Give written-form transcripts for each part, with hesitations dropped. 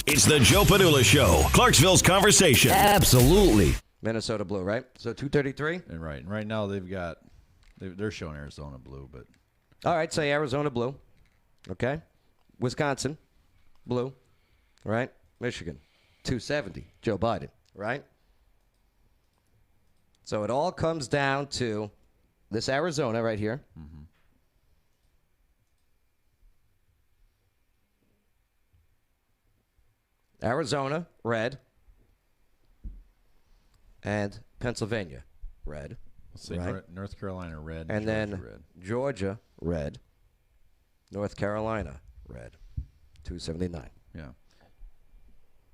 It's the Joe Padula Show, Clarksville's conversation. Absolutely. Minnesota blue, right? So 233? And right now they're showing Arizona blue, but All right, say Arizona blue. Okay. Wisconsin blue, right? Michigan 270, Joe Biden, right? So it all comes down to this Arizona right here. Mm-hmm. Arizona, red. And Pennsylvania, red. let's say right? North Carolina red, And Georgia then red. Georgia, red. North Carolina, red. 279. Yeah.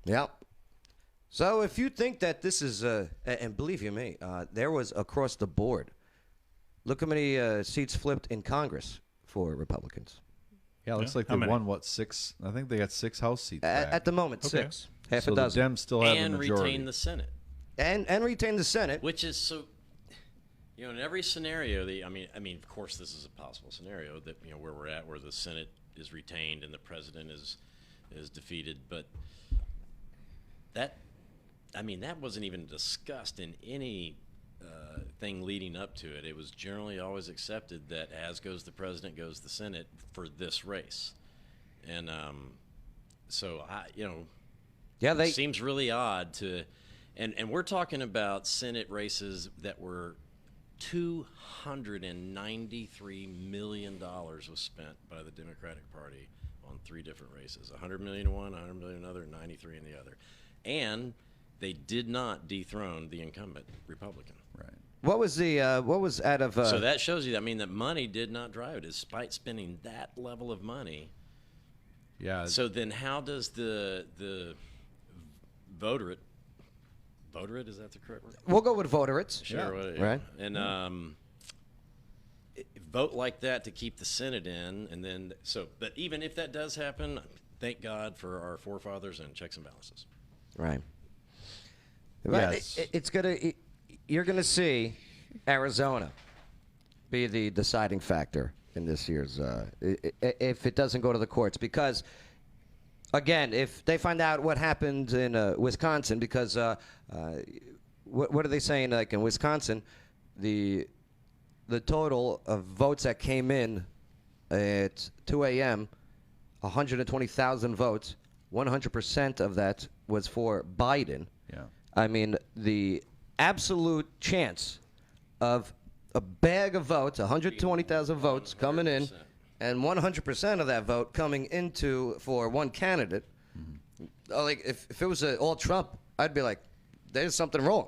Yep. So if you think that this is, and believe you me, there was across the board. Look how many seats flipped in Congress for Republicans. Yeah, it looks like they won, 6? I think they got 6 House seats back. At the moment, 6. Half so a dozen. the Dems still have and the majority. retain the Senate. And retain the Senate. Which is so, in every scenario, I mean, of course, this is a possible scenario that, where we're at, where the Senate is retained and the president is defeated. But that wasn't even discussed in any thing leading up to it. It was generally always accepted that as goes the president, goes the Senate for this race. And so, it seems really odd to, and we're talking about Senate races that were $293 million was spent by the Democratic Party on 3 different races. $100 million in one, $100 million in another, and $93 in the other. And they did not dethrone the incumbent Republican. Right. What was out of? So that shows you. That money did not drive it, despite spending that level of money. Yeah. So then, how does the voterate? Is that the correct word? We'll go with voterates. Sure. Yeah. Right. And vote like that to keep the Senate in, and then But even if that does happen, thank God for our forefathers and checks and balances. Right. Yes. You're gonna see Arizona be the deciding factor in this year's if it doesn't go to the courts, because again, if they find out what happened in Wisconsin, because what are they saying, like in Wisconsin, the total of votes that came in at 2 a.m., 120,000 votes, 100% of that was for Biden. Yeah. I mean, the absolute chance of a bag of votes, 120,000 votes coming in, and 100% of that vote coming into for one candidate. Like if it was all Trump, I'd be like, there's something wrong.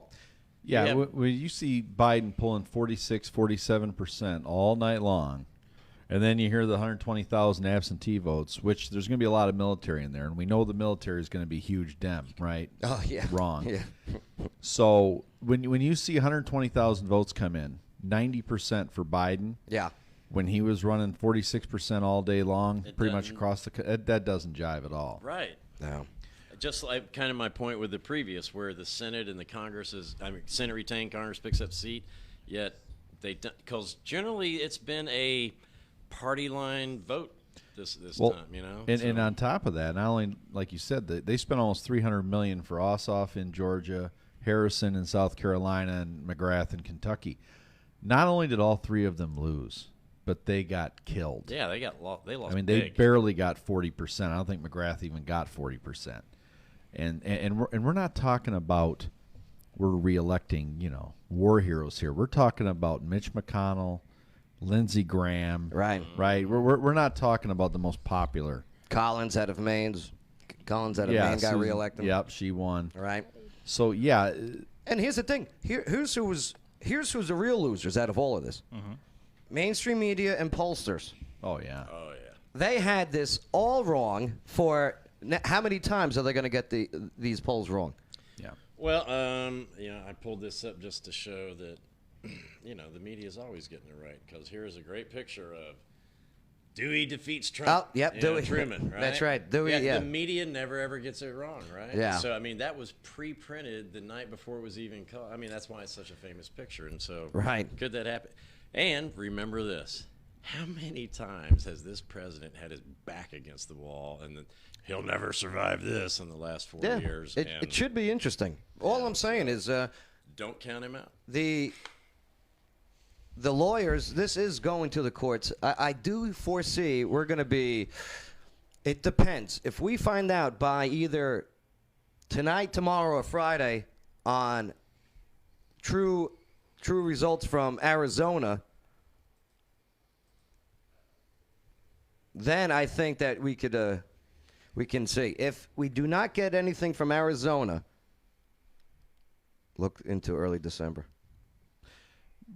Yeah, when you see Biden pulling 46, 47% all night long, and then you hear the 120,000 absentee votes, which there's going to be a lot of military in there, and we know the military is going to be huge Dem, right? Oh, yeah. Wrong. Yeah. So when you see 120,000 votes come in, 90% for Biden. Yeah. When he was running 46% all day long, pretty much doesn't- across that doesn't jive at all. Right. No. Just like kind of my point with the previous, where the Senate and the Congress Senate retained, Congress picks up seat, yet because generally it's been a party line vote this time, And on top of that, not only like you said, they spent almost $300 million for Ossoff in Georgia, Harrison in South Carolina, and McGrath in Kentucky. Not only did all 3 of them lose, but they got killed. Yeah, they lost. They big. barely got 40%. I don't think McGrath even got 40%. And we're not talking about we're reelecting, war heroes here. We're talking about Mitch McConnell, Lindsey Graham. Right. Right. We're not talking about the most popular. Collins out of Maine got reelected. Yep, she won. Right. So yeah. And here's the thing. Here's who's the real losers out of all of this. Mm-hmm. Mainstream media and pollsters. Oh yeah. Oh yeah. They had this all wrong for how many times are they going to get these polls wrong? Yeah. Well, I pulled this up just to show that, the media is always getting it right, because here's a great picture of Dewey defeats Trump. Oh, yep, Dewey. Truman, right? That's right, Dewey, yeah. The media never, ever gets it wrong, right? Yeah. So, that was pre-printed the night before it was even called. That's why it's such a famous picture. And so, right. Could that happen? And remember this. How many times has this president had his back against the wall and he'll never survive this in the last 4 Yeah, years. it should be interesting. All I'm saying is don't count him out. the lawyers, this is going to the courts. I do foresee we're going to be, it depends. If we find out by either tonight, tomorrow, or Friday on true results from Arizona, then I think that we can see. If we do not get anything from Arizona, look into early December.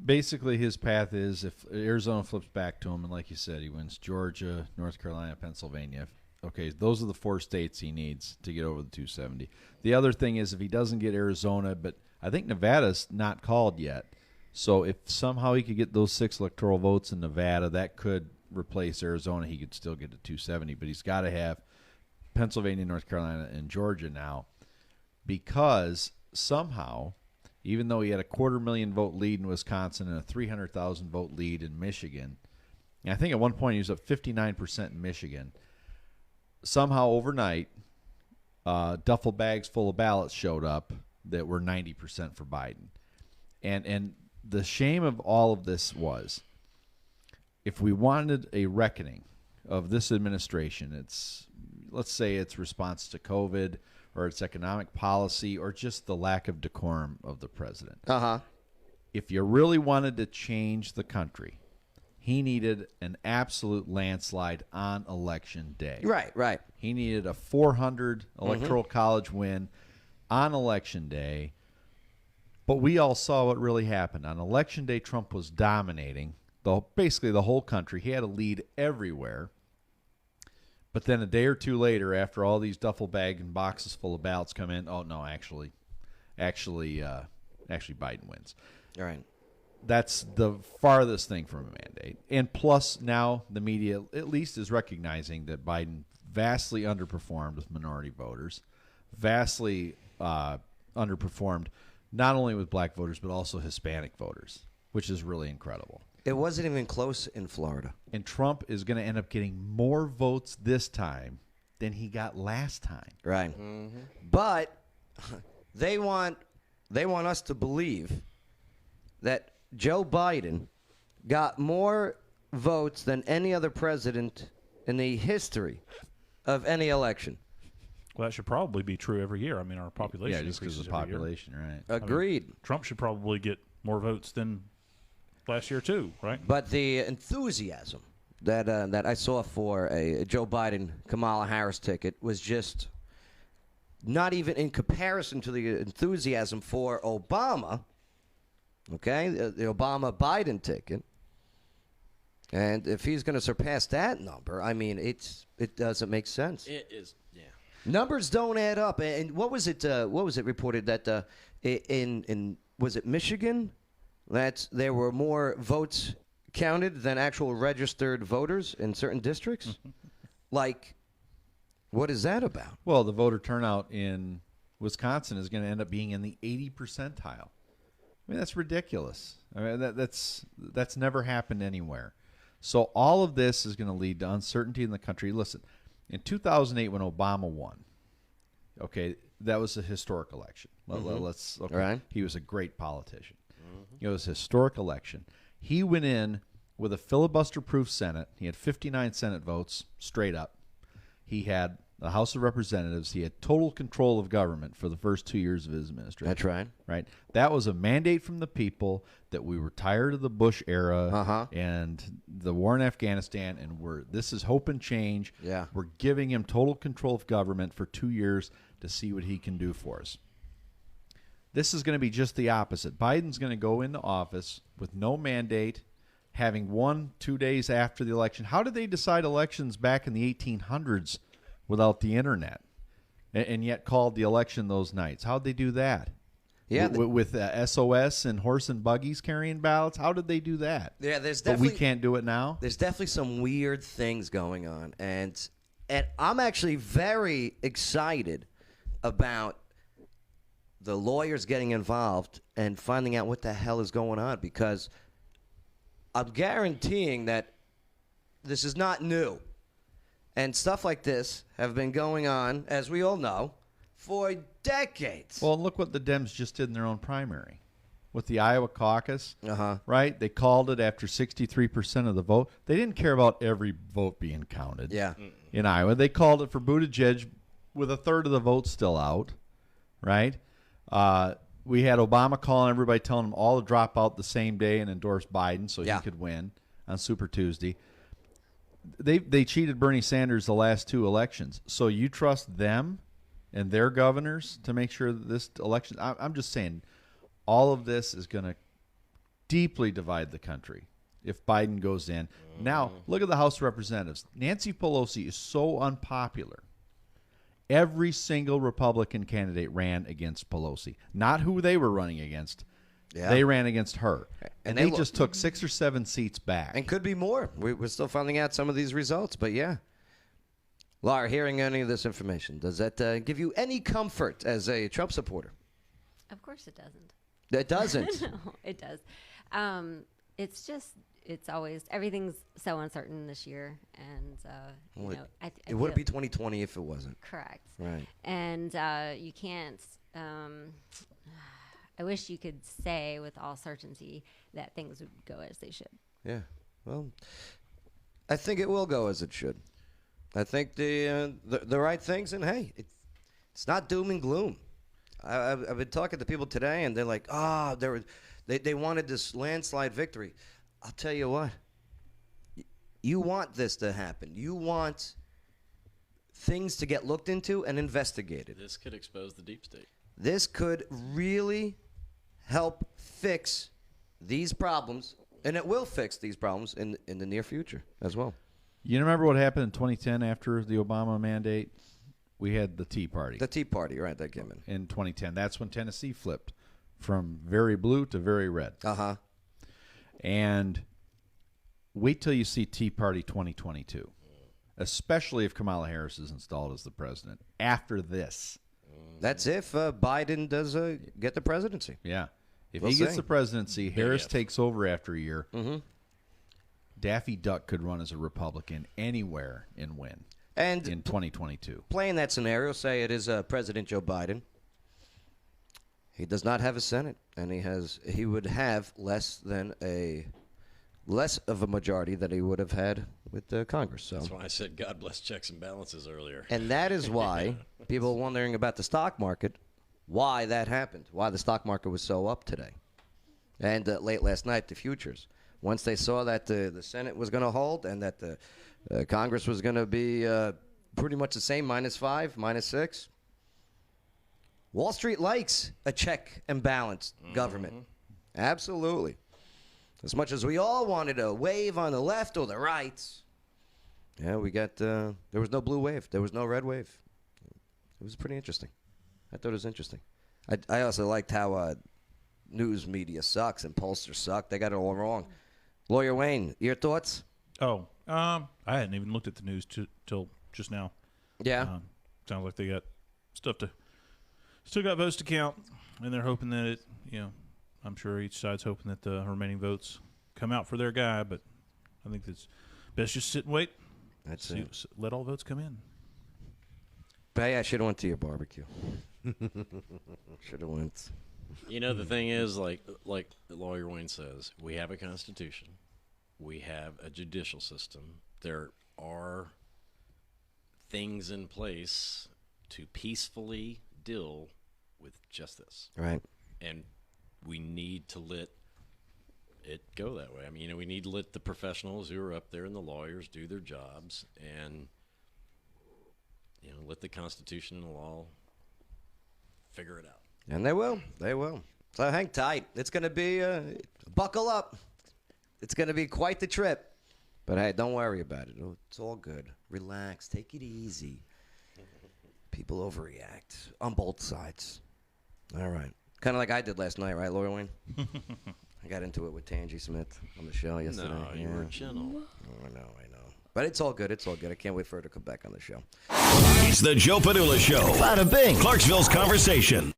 Basically, his path is if Arizona flips back to him, and like you said, he wins Georgia, North Carolina, Pennsylvania. Okay, those are the 4 states he needs to get over the 270. The other thing is if he doesn't get Arizona, but I think Nevada's not called yet. So if somehow he could get those 6 electoral votes in Nevada, that could replace Arizona. He could still get to 270, but he's got to have Pennsylvania, North Carolina, and Georgia now, because somehow, even though he had a 250,000 vote lead in Wisconsin and a 300,000 vote lead in Michigan, and I think at one point he was up 59% in Michigan, somehow overnight, duffel bags full of ballots showed up that were 90% for Biden. And the shame of all of this was, if we wanted a reckoning of this administration, let's say its response to COVID or its economic policy or just the lack of decorum of the president. If you really wanted to change the country, he needed an absolute landslide on election day. Right. He needed a 400 electoral college win on election day. But we all saw what really happened. On election day, Trump was dominating basically the whole country. He had a lead everywhere. But then a day or two later, after all these duffel bag and boxes full of ballots come in, oh no, actually, Biden wins. All right. That's the farthest thing from a mandate. And plus, now the media at least is recognizing that Biden vastly underperformed with minority voters, vastly underperformed not only with black voters but also Hispanic voters, which is really incredible. It wasn't even close in Florida. And Trump is going to end up getting more votes this time than he got last time. Right. But they want us to believe that Joe Biden got more votes than any other president in the history of any election. Well, that should probably be true every year. I mean, our population Yeah, just because of the increases every year. population, right? Agreed. I mean, Trump should probably get more votes than last year too, right? But the enthusiasm that I saw for a Joe Biden Kamala Harris ticket was just not even in comparison to the enthusiasm for Obama. Okay, the Obama Biden ticket. And if he's going to surpass that number, I mean, it doesn't make sense. It is, yeah. Numbers don't add up. And what was it? What was it reported that in was it Michigan that there were more votes counted than actual registered voters in certain districts? Like, what is that about? Well, the voter turnout in Wisconsin is going to end up being in the 80 percentile. I mean, that's ridiculous. I mean, that's never happened anywhere. So all of this is going to lead to uncertainty in the country. Listen, in 2008 when Obama won, okay, that was a historic election. Let's okay. Right. He was a great politician. It was a historic election. He went in with a filibuster-proof Senate. He had 59 Senate votes straight up. He had the House of Representatives. He had total control of government for the first 2 years of his administration. That's right. Right. That was a mandate from the people that we were tired of the Bush era and the war in Afghanistan, and this is hope and change. Yeah. We're giving him total control of government for 2 years to see what he can do for us. This is going to be just the opposite. Biden's going to go into office with no mandate, having won 2 days after the election. How did they decide elections back in the 1800s without the internet, and yet called the election those nights? How'd they do that? Yeah, with SOS and horse and buggies carrying ballots. How did they do that? Yeah, there's but definitely we can't do it now. There's definitely some weird things going on, and I'm actually very excited about the lawyers getting involved and finding out what the hell is going on, because I'm guaranteeing that this is not new. And stuff like this have been going on, as we all know, for decades. Well, look what the Dems just did in their own primary with the Iowa caucus, Uh-huh. right? They called it after 63% of the vote. They didn't care about every vote being counted Yeah. in Iowa. They called it for Buttigieg with a third of the vote still out, right? We had Obama calling everybody, telling them all to drop out the same day and endorse Biden so Yeah. he could win on Super Tuesday. They cheated Bernie Sanders the last 2 elections. So you trust them and their governors to make sure that this election – I'm just saying all of this is going to deeply divide the country if Biden goes in. Now, look at the House of Representatives. Nancy Pelosi is so unpopular. Every single Republican candidate ran against Pelosi. Not who they were running against. Yeah. They ran against her. And they they just took 6 or 7 seats back. And could be more. We're still finding out some of these results, but yeah. Laura, hearing any of this information, does that give you any comfort as a Trump supporter? Of course it doesn't. It doesn't. No, it does. It's just, it's always, everything's so uncertain this year. And, Well, you know, I it wouldn't be feel- 2020 if it wasn't. correct. Right. And you can't, I wish you could say with all certainty that things would go as they should. Yeah. Well, I think it will go as it should. I think the right things, and hey, it's not doom and gloom. I've been talking to people today, and they're like, they wanted this landslide victory. I'll tell you what. You want this to happen. You want things to get looked into and investigated. This could expose the deep state. This could really help fix these problems, and it will fix these problems in the near future as well. You remember what happened in 2010 after the Obama mandate? We had the Tea Party The Tea Party, right? That came in 2010. That's when Tennessee flipped from very blue to very red. Uh-huh. And wait till you see Tea Party 2022, especially if Kamala Harris is installed as the president. After this, That's if Biden does get the presidency. yeah. If We'll he gets see. the presidency, Harris if. takes over after a year. Mm-hmm. Daffy Duck could run as a Republican anywhere and win And in 2022. playing that scenario, say it is President Joe Biden. He does not have a Senate, and he would have less of a majority that he would have had with Congress. So, That's why I said God bless checks and balances earlier. and that is why people are wondering about the stock market, why that happened, why the stock market was so up today, and late last night the futures. Once they saw that the Senate was going to hold and that the Congress was going to be pretty much the same, -5, -6. Wall Street likes a check and balance government. Absolutely. As much as we all wanted a wave on the left or the right, yeah, we got, there was no blue wave. There was no red wave. It was pretty interesting. I thought it was interesting. I also liked how news media sucks and pollsters suck. They got it all wrong. Lawyer Wayne, your thoughts? Oh, I hadn't even looked at the news till just now. Yeah. Sounds like they got stuff to still got votes to count, and they're hoping that it. I'm sure each side's hoping that the remaining votes come out for their guy, but I think it's best just sit and wait. That's See, it. let all votes come in. Hey, I should have went to your barbecue. Should have went. You know, the thing is, like Lawyer Wayne says, we have a constitution. We have a judicial system. There are things in place to peacefully deal with just this. Right. And we need to let it go that way. I mean, we need to let the professionals who are up there and the lawyers do their jobs and, let the Constitution and the law figure it out. And they will. They will. So hang tight. It's going to be, buckle up. It's going to be quite the trip. But hey, don't worry about it. It's all good. Relax. Take it easy. People overreact on both sides. All right. Kind of like I did last night, right, Lawyer Wayne? I got into it with Tangi Smith on the show yesterday. No, you were gentle. Oh, I know. But it's all good. It's all good. I can't wait for her to come back on the show. It's the Joe Padula Show. Bada bing. Clarksville's conversation.